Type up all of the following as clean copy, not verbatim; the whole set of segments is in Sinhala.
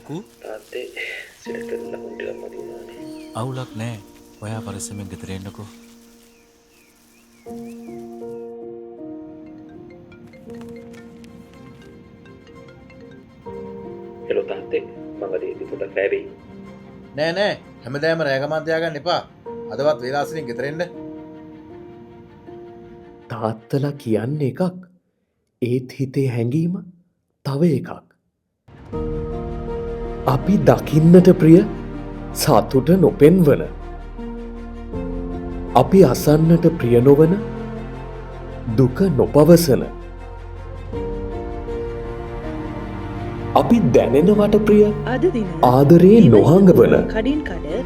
ලොකු තාත්තේ සිලෙක්ට් කරන ලකුණු ටිකක් මදි වුණානේ. අවුලක් නෑ. ඔයා පරිස්සමෙන් ගෙදර එන්නකෝ. හෙලෝ තාත්තේ මම අද පොඩක් රෑ වෙයි. නෑ නෑ හැමදාම රෑගමන් තියාගන්න එපා. අදවත් වේලාසනින් ගෙදර එන්න. තාත්තලා කියන්නේ එකක් ඒත් හිතේ හැඟීම තව එකක්. අපි දකින්නට ප්‍රිය සතුට නොපෙන්වන අපි අසන්නට ප්‍රිය නොවන දුක නොපවසන අපි දැනෙනවට ප්‍රිය අද දින ආදරේ නොහඟවන කඩින් කඩ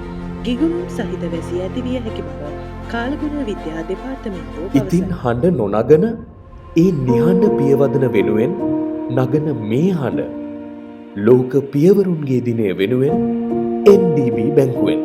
ගිගුම් සහිත වැසී ඇතිවිය හැකි බව කාලගුණ විද්‍යා දෙපාර්තමේන්තුව ඉතින් පවසයි. හඬ නොනගන ඒ නිහඬ පියවදන වෙනුවෙන් නගන මේ හඬ ලෝක පියවරුන්ගේ දිනය වෙනුවෙන් NDB බැංකුවෙන්